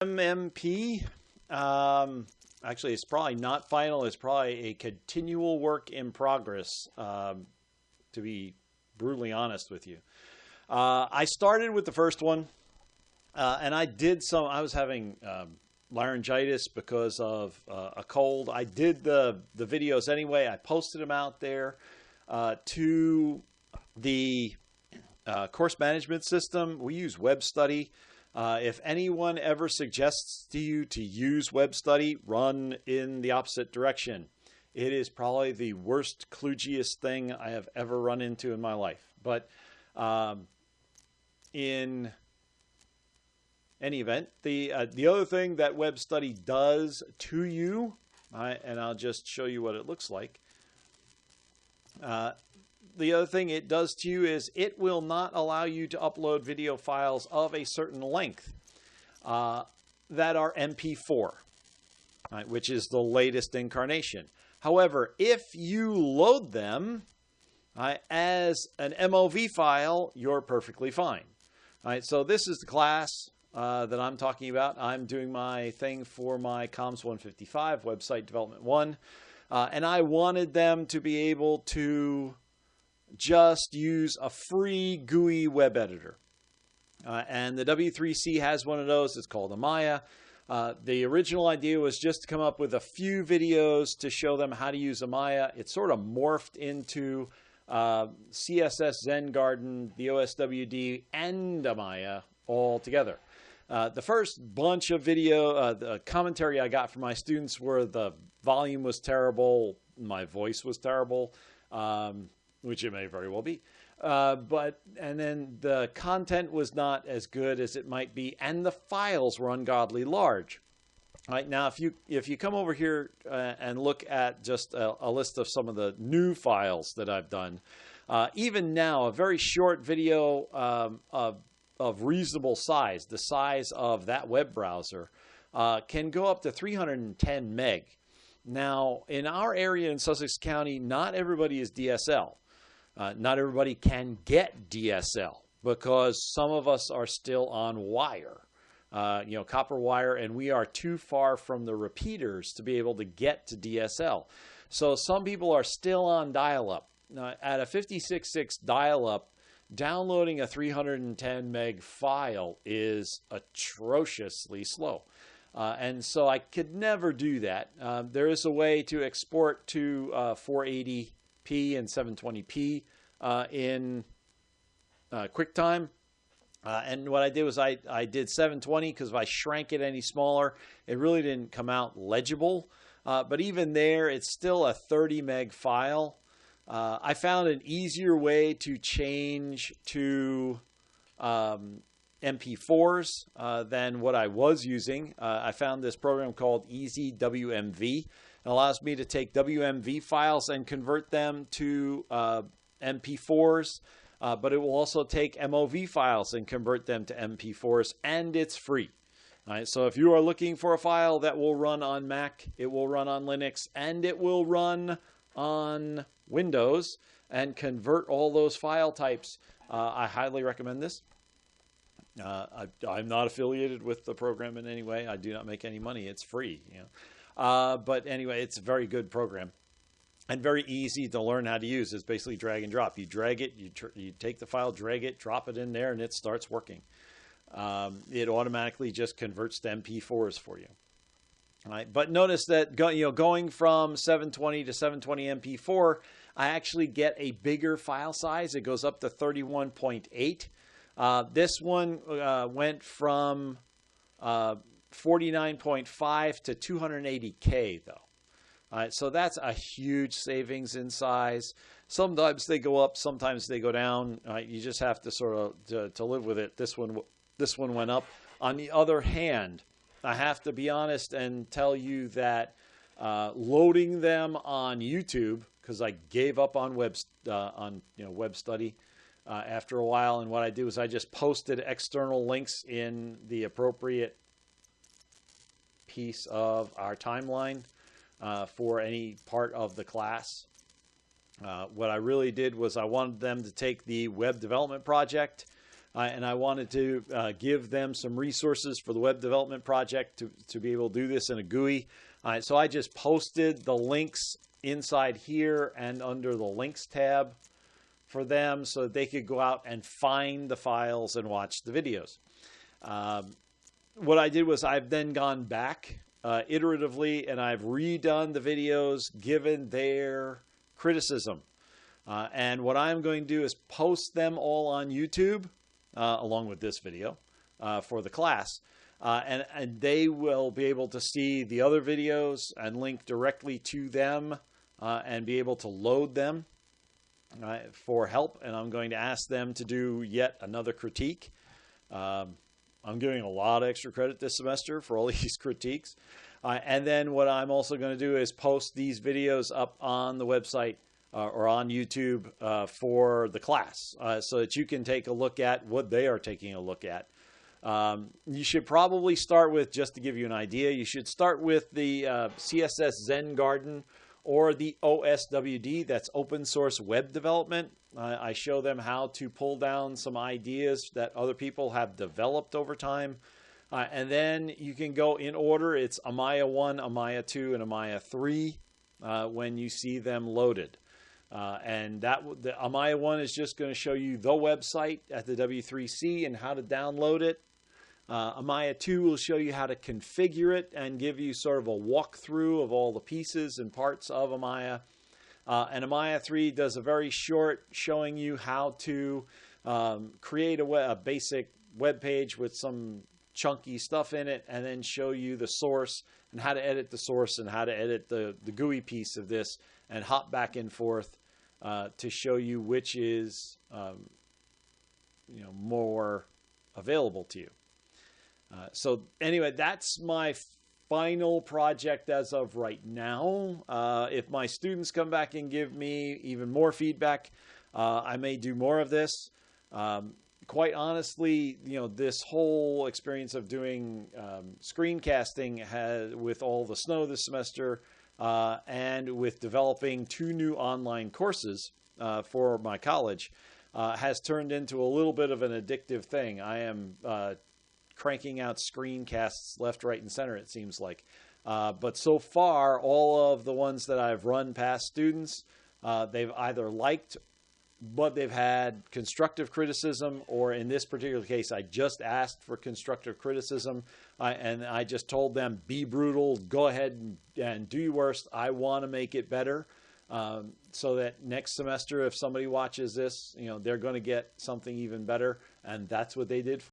MMP, actually, it's probably not final. It's probably a continual work in progress, to be brutally honest with you. I started with the first one, and I was having laryngitis because of a cold. I did the videos anyway. I posted them out there to the course management system. We use Web Study. If anyone ever suggests to you to use Web Study, run in the opposite direction. It is probably the worst, kludgiest thing I have ever run into in my life. But in any event, the other thing that Web Study does to you, and I'll just show you what it looks like. The other thing it does to you is it will not allow you to upload video files of a certain length that are MP4, right, which is the latest incarnation. However, if you load them as an MOV file, you're perfectly fine. All right, so this is the class that I'm talking about. I'm doing my thing for my Comms 155, Website Development 1, and I wanted them to be able to just use a free GUI web editor. And the W3C has one of those. It's called Amaya. The original idea was just to come up with a few videos to show them how to use Amaya. It sort of morphed into CSS Zen Garden, the OSWD, and Amaya all together. The first bunch of video, the commentary I got from my students were the volume was terrible, my voice was terrible, which it may very well be. And then the content was not as good as it might be, and the files were ungodly large. All right, now, if you come over here and look at just a list of some of the new files that I've done, even now, a very short video of reasonable size, the size of that web browser, can go up to 310 meg. Now, in our area in Sussex County, not everybody is DSL. Not everybody can get DSL because some of us are still on wire, copper wire, and we are too far from the repeaters to be able to get to DSL. So some people are still on dial-up. At a 56.6 dial-up, downloading a 310 meg file is atrociously slow. And so I could never do that. There is a way to export to 480p and 720p in QuickTime. And what I did was I did 720 because if I shrank it any smaller, it really didn't come out legible. But even there, it's still a 30 meg file. I found an easier way to change to MP4s than what I was using. I found this program called Easy WMV. It allows me to take WMV files and convert them to MP4s, but it will also take MOV files and convert them to MP4s, and it's free. All right, so if you are looking for a file that will run on Mac, it will run on Linux, and it will run on Windows and convert all those file types, I highly recommend this. I'm not affiliated with the program in any way. I do not make any money. It's free. But anyway, it's a very good program and very easy to learn how to use. It's basically drag and drop. You drag it, you take the file, drag it, drop it in there, and it starts working. It automatically just converts to MP4s for you. All right, but notice that going from 720 to 720 MP4, I actually get a bigger file size. It goes up to 31.8. This one went from 49.5 to 280K though. All right, so that's a huge savings in size. Sometimes they go up, sometimes they go down. You just have to sort of to live with it. This one went up. On the other hand, I have to be honest and tell you that loading them on YouTube, because I gave up on Web Study after a while, and what I did was I just posted external links in the appropriate piece of our timeline for any part of the class. What I really did was I wanted them to take the web development project, and I wanted to give them some resources for the web development project to be able to do this in a GUI. So I just posted the links inside here and under the links tab for them so that they could go out and find the files and watch the videos. What I did was I've then gone back iteratively and I've redone the videos given their criticism. And what I'm going to do is post them all on YouTube along with this video for the class. And they will be able to see the other videos and link directly to them and be able to load them for help. And I'm going to ask them to do yet another critique. I'm giving a lot of extra credit this semester for all these critiques. And then what I'm also going to do is post these videos up on the website or on YouTube for the class so that you can take a look at what they are taking a look at. You should probably start with, just to give you an idea, you should start with the CSS Zen Garden or the OSWD, that's open source web development. I show them how to pull down some ideas that other people have developed over time. And then you can go in order. It's Amaya 1, Amaya 2, and Amaya 3 when you see them loaded. And the Amaya 1 is just going to show you the website at the W3C and how to download it. Amaya 2 will show you how to configure it and give you sort of a walkthrough of all the pieces and parts of Amaya. And Amaya 3 does a very short showing you how to create a basic web page with some chunky stuff in it and then show you the source and how to edit the source and how to edit the GUI piece of this and hop back and forth to show you which is more available to you. So anyway, that's my final project as of right now. If my students come back and give me even more feedback, I may do more of this. Quite honestly, this whole experience of doing screencasting with all the snow this semester and with developing 2 new online courses for my college has turned into a little bit of an addictive thing. I am cranking out screencasts left, right, and center, it seems like. But so far, all of the ones that I've run past students, they've either liked, but they've had constructive criticism, or in this particular case, I just asked for constructive criticism, and I just told them, be brutal, go ahead and do your worst. I want to make it better, so that next semester, if somebody watches this, they're going to get something even better, and that's what they did for